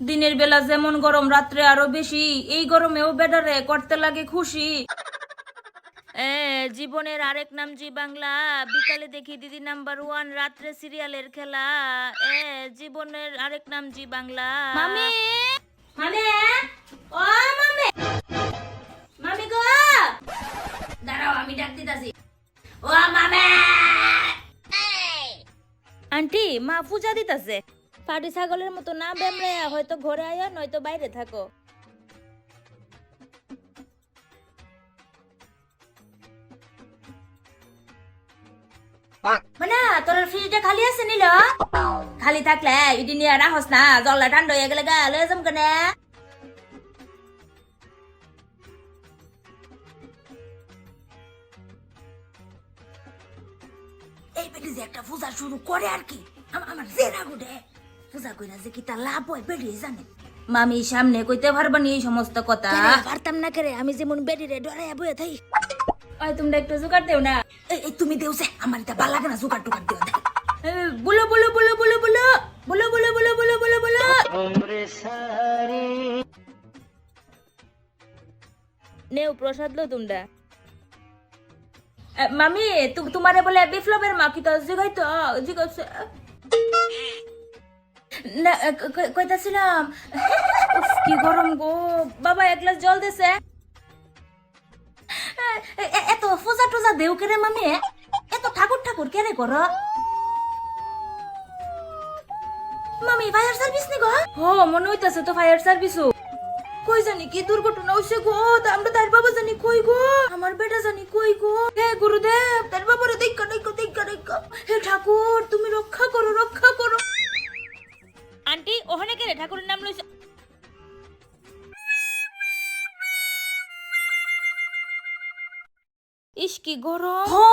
দিনের বেলা যেমন গরম, রাত্রে আরো বেশি। এই গরমেও বেডারে করতে লাগে খুশি। জীবনের আরেক নাম জি বাংলা। বিকালে দেখি দিদি নাম্বার 1, রাত্রে সিরিয়ালের খেলা। জীবনের আরেক নাম জি বাংলা। মামি, মামি, ও মামি, মামি গো, দাঁড়াও আমি ডাক দিতাছি। ও মামি। আন্টি, মা পূজা দিতাছে। পাটি ছাগলের মতো না বেমড়াইয়া হয়তো ঘরে আয়া নয়তো বাইরে থাকো। মানে তোর ফ্রিজটা খালি আছে নিল? খালি থাকলে ইডি নিয়ে রাখস না, জলটা ঠান্ডা হয়ে গেলে গা লয়ে যাম কেন? এই বেটি যে একটা পূজা শুরু করে আর কি, আমার যে রাগ উঠে। পূজা কইরা যে কি তা লাভ হয় বেটি জানে। মামি সামনে কইতে পারবা নি এই সমস্ত কথা? পারতাম না করে, আমি যেমন বেটিরে ডরাইয়া বয়ে থাই। ওই তোমরা একটু জোগাড় দেও না। এই তুমি দেও সে, আমার এটা ভালো লাগে না জোগাড় টোগাড় দেও। বলো বলো বলো বলো বলো বলো বলো বলো বলো বলো বলো। নেও প্রসাদ লো তোমরা। মামি তোমারে বলে বিপ্লবের মা কি তো জিগাইতো জিগাইছে না। কইতাছিলাম কি গরম গো বাবা, এক গ্লাস জল দেছে। এত পূজা টুজা দেও কেরে মামি? এত ঠাকুর ঠাকুর কেরে করো মামি? ফায়ার সার্ভিস নি গো? হো মনে হইতাছে তো ফায়ার সার্ভিসও। কই জানি কি দুর্ঘটনা হইছে গো, আমরা তার বাবা জানি কই গো, আমার বেটা জানি কই গো। হে গুরুদেব, তার বাবারে দেখা দেখা দেখা দেখা। হে ঠাকুর তুমি রক্ষা করো রক্ষা করো। আন্টি ওখানে কে ঠাকুরের নাম লইছে? ইস কি গরম। হো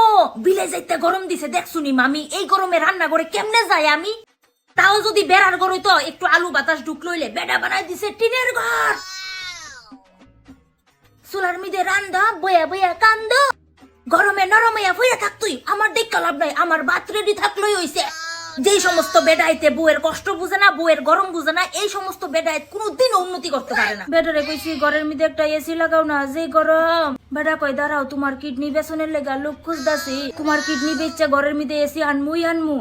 বিলে যাইতে গরম দিছে দেখছুনি মামি? এই গরমে রান্না করে কেমনে যায় আমি? তাও যদি বেড়ার ঘর হইতো, একটু আলু বাতাস ঢুক লইলে। বেড়া বানাই দিছে টিনের ঘর। চুলার মিদে রান্দা বয়া বয়া কান্দ, গরমে নরমাইয়া হইয়া থাকতুই। আমার দেখা লাভ নাই, আমার বাত রেডি থাকলই হইছে। যেই সমস্ত বেডাইতে বউয়ের কষ্ট বুঝে না, বউয়ের গরম বুঝে না, এই সমস্ত বেডাইত কোনোদিন উন্নতি করতে পারে না। বেডারে কইছি ঘরের মিদে একটা এসি লাগাও না, যে গরম। বেডা কই দাঁড়াও, তোমার কিডনি বেসনের লেগা লোক খুঁজদাছি। তোমার কিডনি বেচছে ঘরের মিদে এসি আনমুই আনমু।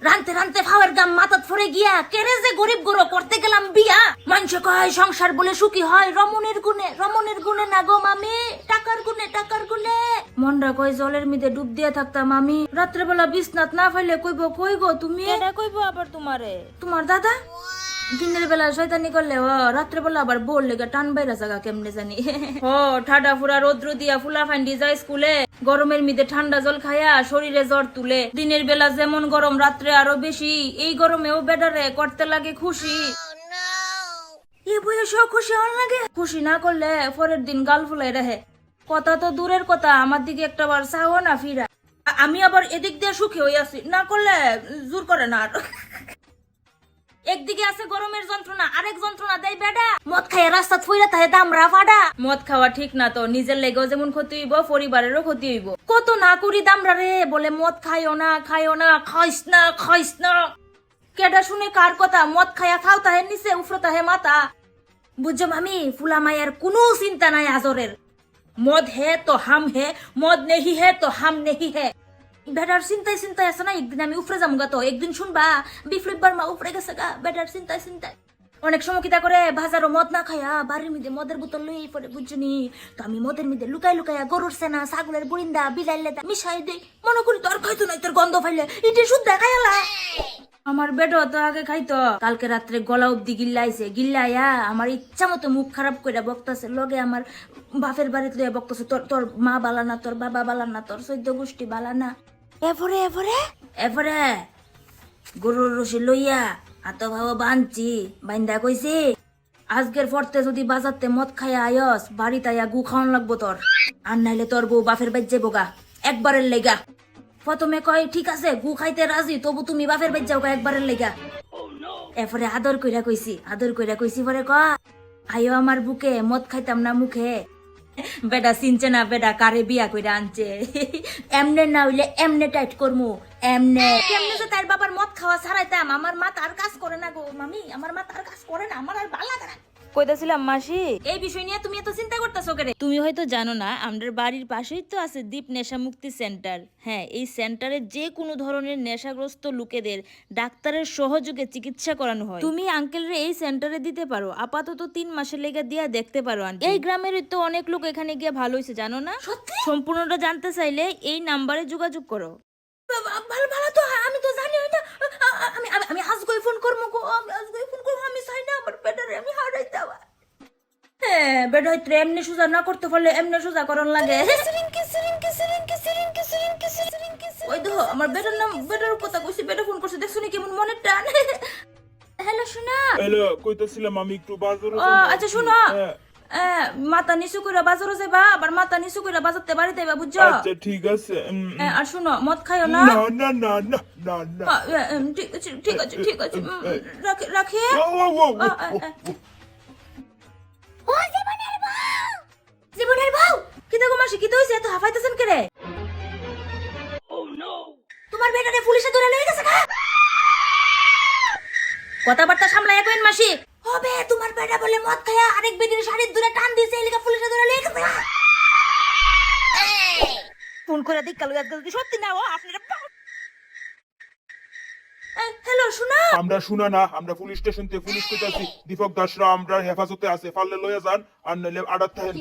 রানতে রানতে ফাওয়ার গাম মাথাত ফরে গিয়া কেরে যে গরিব গরো করতে গেলাম বিয়া। মানুষ কয় সংসার বলে সুখী হয় রমণের গুণে, রমণের গুণে না গো মামি, টাকার গুণে টাকার গুণে। মনরা কয় জলের মিদে ডুব দিয়ে থাকতাম আমি। রাত্রে বেলা বিছনাত না ফাইলে কইব কই গো তুমি? এটা কইব আবার তোমারে? তোমার দাদা দিনের বেলা শয়তানি করলে রাত্রে বেলা আবার বোর লেগে টান বাইরা জায়গা কেমনে জানি। ও ঠাডা ফুরা রৌদ্র দিয়া ফুলা ফান্ডি যায় স্কুলে, গরমের মিদে ঠান্ডা জল খায়া শরীরে জ্বর তুলে। দিনের বেলা যেমন গরম, রাত্রে আরো বেশি। এই গরমেও বেডারে করতে লাগে খুশি। এ বয়সেও খুশি হওয়ার লাগে? খুশি না করলে পরের দিন গাল ফুলাই রাখে। কথা তো দূরের কথা, আমার দিকে একটা বার চাও না ফিরা। আমি আবার এদিক দিয়ে সুখী হয়ে আছি, না করলে জোর করে না আর। একদিকে আছে গরমের যন্ত্রণা, আরেক যন্ত্রণা দেয় বেডা। মদ খাইয়া রাস্তা ফুইরা তাহে দামরা ফাডা। মদ খাওয়া ঠিক না তো, নিজের লেগেও যেমন ক্ষতি হইব, পরিবারেরও ক্ষতি হইব। কত না করি দামরা রে, বলে মদ খাইও না খাইও না, খাইস না খাইস না। কেডা শুনে কার কথা? মদ খাইয়া খাও তাহে নিচে, উফরো তাহে মাথা। বুঝছো মামি, ফুলা মায়ের কোনো চিন্তা নাই আজরের। মদ হে তো হাম হে, মদ নেহি হে তো হাম নেহি হে। বেটার চিন্তায় চিন্তায় আছে না, একদিন আমি উফরে যাম গা। তো একদিন শুনবা বিপ্লব বর্মা উফরে গেছে গা, বেটার চিন্তায় চিন্তায়। অনেক সময় কিতা করে বাজারও মদ না খায়া বাড়ির মধ্যে মদের বোতল লই পরে, বুঝছনি? তো আমি মদের মধ্যে লুকাই লুকাইয়া গরুর সেনা, ছাগলের বুড়িন্দা, বিলাইলে মিশাই দেই। মনে করি তোর খাইতো নাই, তোর গন্ধ ফাইলে ইটি শুদ্ধ খাইলা। আমার বেটো তো আগে খাইতো। কালকে রাত্রে গলা অব্দি গিল্লাইছে, গিল্লাইয়া আমার ইচ্ছা মতো মুখ খারাপ করে বকতাছে। লগে আমার বাপের বাড়িতে লইয়া বকতাছে, তোর তোর মা বালা না, তোর বাবা বালা না, তোর চৈদ্য গোষ্ঠী বালা না। এরপরে এরপরে এরপরে গরুর রশি লইয়া হাত ভাবো বানছি, বাইন্দা কইছি আজকের পরতে যদি বাজারতে মদ খাইয়া আয়স, বাড়িতে আয়া গু খাওয়ান লাগবো তোর। আর নাইলে তোর বউ বাপের বাইর যাবো গা একবারের লেগা। প্রথমে কয় ঠিক আছে গু খাইতে রাজি, তবু তুমি বাপের বাইর যাও গা একবারের লেগা। এরপরে আদর কইরা কইছি পরে ক আয়ো আমার বুকে, মদ খাইতাম না মুখে। বেটা চিনছে না বেটা কারে বিয়া কইরা আনছে এমনে না হইলে এমনে টাইট করমু এমনে কেমনে যে তার বাবার মদ খাওয়া ছাড়াইতাম আমার মা তার কাজ করে না গো মামি আমার মা তার কাজ করে না আমার আর ভালো লাগে না কইতাছিলাম মাসি, এই বিষয় নিয়ে তুমি এত চিন্তা করতেছো কেন তুমি হয়তো জানো না আমাদের বাড়ির পাশেই তো আছে দ্বীপ নেশা মুক্তি সেন্টার। হ্যাঁ, এই সেন্টারে যে কোনো ধরনের নেশাগ্রস্ত লোকেদের ডাক্তারের সহযোগে চিকিৎসা করানো হয়। তুমি আঙ্কেলরে এই সেন্টারে দিতে পারো, আপাতত 3 মাসের লেগে দিয়া দেখতে পারো আন্টি। এই গ্রামের তো অনেক লোক এখানে গিয়ে ভালো হয়েছে জানো না। সত্যি? সম্পূর্ণটা জানতে চাইলে এই নাম্বারে যোগাযোগ করো। ভালো ভালো তো আমি তো জানি এটা আমি আমি আমি আজগই ফোন করবো গো আমি আজগই ফোন করবো আমি চাই না আমার পেটারে আমি হারাইতে আবার হ্যাঁ বেটা হইতে এমনি সোজা না করতে পারলে এমনি সোজা করন লাগে ওই দেখো আমার বেটার নাম বেটার কথা কইছি বেটা ফোন করছে দেখছো নি কেমন মনের টান হ্যালো শোনা হ্যালো কইতাছিলাম আমি একটু বাজারে ও আচ্ছা শোনো হ্যাঁ। মাথা নিচু করে বাজারও যাবা আবার মাথা নিচু করে বাজারতে বাড়িতে যাবা বুঝছো আচ্ছা ঠিক আছে আর শোনো মদ খাইও না না না না না না না ঠিক আছে ঠিক আছে ঠিক আছে রাখি রাখি ও, ও, ও, ও, ও, ও জীবনের বউ জীবনের বউ কি দেখো মাসি কি হইছে এত হাফাইতেছেন কে রে তোমার বেটারে পুলিশে ধরে লয়ে গেছে কথাবার্তা সামলায় কইন মাসি হবে তোমার বেটা বলে মদ খায়া আরেক বেটির শাড়ির দূরে টান দিছে এলিকা পুলিশে ধরে লয়ে গেছে ফোন করে দেখ কালু আজকে সত্যি না ও আপনারা হ্যালো শোনা আমরা শুনা না আমরা পুলিশ স্টেশন থেকে পুলিশ কইতাছি দীপক দাসরা আমরা হেফাজতে আছে পারলে লয়ে যান আর নইলে আড়াত থাকেন